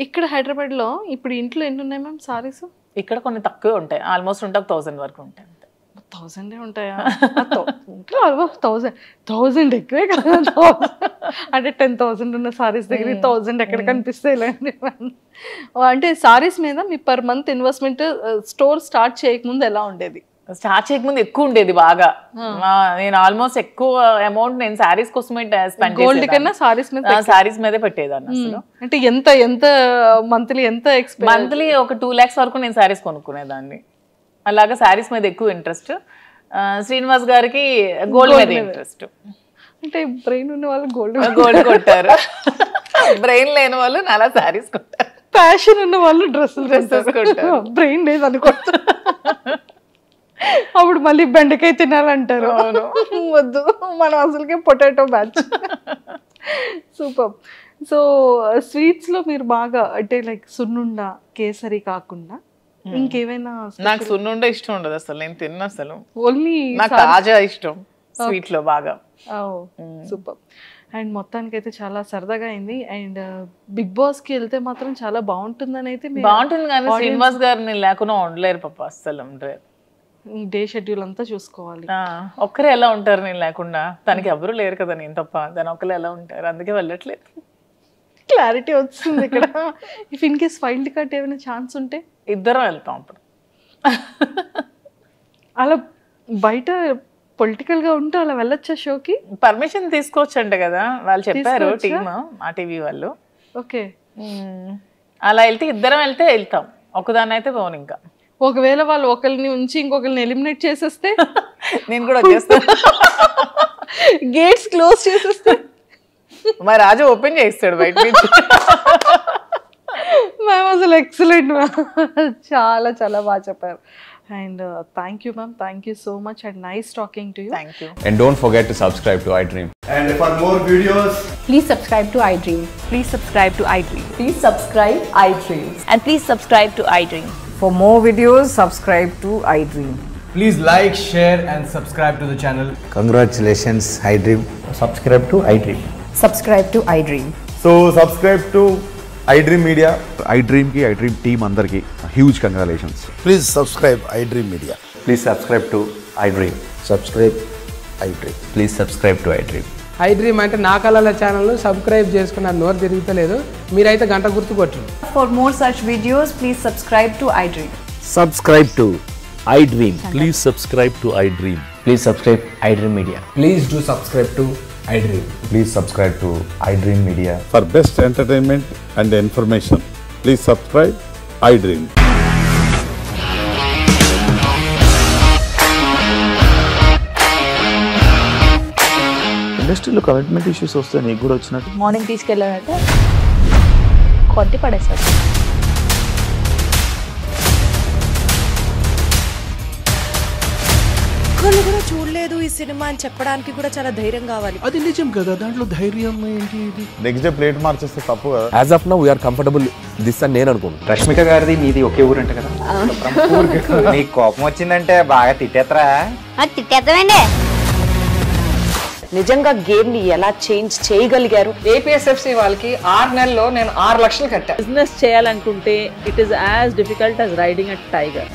ఇక్కడ హైదరాబాద్ లో ఇప్పుడు ఇంట్లో ఎన్ని ఉన్నాయి మ్యామ్ సారీస్? ఇక్కడ కొన్ని తక్కువే ఉంటాయి, ఆల్మోస్ట్ ఉంటే 1,000 వరకు ఉంటాయి. 1000 ఉంటాయా? 1000 ఎక్కువే కదా. అంటే 10,000 ఉన్న సారీస్ దగ్గర 1000 ఎక్కడ కనిపిస్తాయి? అంటే సారీస్ మీద మీ per month investment store start చేయకముందు ఎలా ఉండేది? స్టార్ట్ చేయకముందు ఎక్కువ ఉండేది బాగా. నేను ఆల్మోస్ట్ ఎక్కువ అమౌంట్ నేను సారీస్ కోసమే స్పెండ్ గోల్డ్ కన్నా సారీస్ మీదే పెట్టేదాన్ని అసలు. అంటే ఎంత మంత్లీ మంత్లీ ఒక 2 lakhs వరకు నేను సారీస్ కొనుక్కునేదాన్ని. అలాగా సారీస్ మీద ఎక్కువ ఇంట్రెస్ట్. శ్రీనివాస్ గారికి గోల్డ్ మీద ఇంట్రెస్ట్. అంటే బ్రెయిన్ ఉన్న వాళ్ళు గోల్డ్ కొట్టారు, బ్రెయిన్ లేని వాళ్ళు నాలా సారీస్ కొట్టారు. ప్యాషన్ ఉన్న వాళ్ళు డ్రెస్సెస్ కొట్టారు, బ్రెయిన్ లేదు అనుకుంటారు. అప్పుడు మళ్ళీ బెండకాయ తినాలంటారు. వద్దు, మనం అసలుకే potato batch. Super. So sweets లో మీరు బాగా అంటే లైక్ సున్నుండ, కేసరి కాకుండా ఇంకేమైనా? నాకు సున్నుండ ఇష్టం ఉండదు అసలు, నేను తిన్న అసలు. ఓన్లీ నాకు తాజా ఇష్టం స్వీట్ లో బాగా. సూపర్. అండ్ మొత్తానికి అయితే చాలా సరదాగా అయింది. అండ్ బిగ్ బాస్ కి వెళ్తే మాత్రం చాలా బాగుంటుందని అయితే బాగుంటుంది, కానీ శ్రీనివాస్ గారిని లేకుండా ఉండలేరు పాప, అస్సలు ఉండలేరు. డే షెడ్యూల్ అంతా చూసుకోవాలి. ఒక్కరే ఎలా ఉంటారు నేను లేకుండా? తనకి ఎవరు లేరు కదా నేను తప్ప, దాని ఒక్కరు ఎలా ఉంటారు, అందుకే వెళ్ళట్లేదు. క్లారిటీ వస్తుంది ఇక్కడ. If in case wild card ఏమైనా ఛాన్స్ ఉంటే ఇద్దరం వెళ్తాం అప్పుడు. అలా బయట పొలిటికల్ గా ఉంటే అలా వెళ్ళొచ్చా షోకి? పర్మిషన్ తీసుకోవచ్చు అంట కదా వాళ్ళు చెప్పారు, టీమ్ ఆ టీవీ వాళ్ళు. ఓకే, అలా వెళ్తే ఇద్దరం వెళ్తాం, ఒకదాన్ని అయితే పోను. ఇంకా ఒకవేళ వాళ్ళు ఒకరిని ఉంచి ఇంకొకరిని ఎలిమినేట్ చేసేస్తే నేను కూడా వచ్చేస్తాను. గేట్స్ క్లోజ్ చేసేస్తే మా రాజు ఓపెన్ చేస్తాడు బయట నుంచి. మ్యామ్ అసలు ఎక్సలెంట్ మ్యామ్, చాలా చాలా బాగా చెప్పారు. And thank you ma'am, thank you so much and nice talking to you. Thank you. And don't forget to subscribe to iDream. And for more videos, please subscribe to iDream. Please subscribe to iDream. Please subscribe iDream. And please subscribe to iDream. For more videos, subscribe to iDream. please like, share and subscribe to the channel. Congratulations, iDream. Subscribe to iDream. Subscribe to iDream. So subscribe to iDream Media. iDream team andarki huge congratulations. Please subscribe iDream Media. Please subscribe to iDream. Subscribe iDream. Please subscribe to iDream. iDream అంటే నా కళల channel subscribe చేసుకున్న నోరు తిరుగుతలేదు మీరైతే గంట గుర్తు కొట్టండి. For more such videos, please subscribe to iDream. Subscribe to iDream. Please subscribe to iDream. Please subscribe iDream Media. Please do subscribe to iDream. Please subscribe to iDream Media. For best entertainment and information, please subscribe iDream. ఇండస్ట్రీలో commitment issues వస్తే నీకు కూడా వచ్చినట్టు morning తీసుకెళ్ళాలంటే కొట్టి పడేస్తారు. ఒక్కళ్ళు కూడా చూడలేదు ఈ సినిమా అని చెప్పడానికి కూడా చాలా ధైర్యం కావాలి. అది నిజం కదా, దాంట్లో ధైర్యం ఏంటి? నెక్స్ట్ డే ప్లేట్ మార్చేస్తే తప్పు కదా. As of now, we are comfortable this అని నేను అనుకుంటున్నాను. రష్మిక గారిది మీది ఒకే ఊరు అంట కదా. నీకు కోపం వచ్చిందంటే బాగా తిట్టేత్తరా? తిట్టేద్దామండి. నిజంగా గేమ్ ని ఎలా చేంజ్ చేయగలిగారు? ఏపీఎస్ఎఫ్సి వాళ్ళకి 6 నెలల్లో నేను 6 లక్షలు కట్టా. బిజినెస్ చేయాలనుకుంటే it is as difficult as riding a tiger.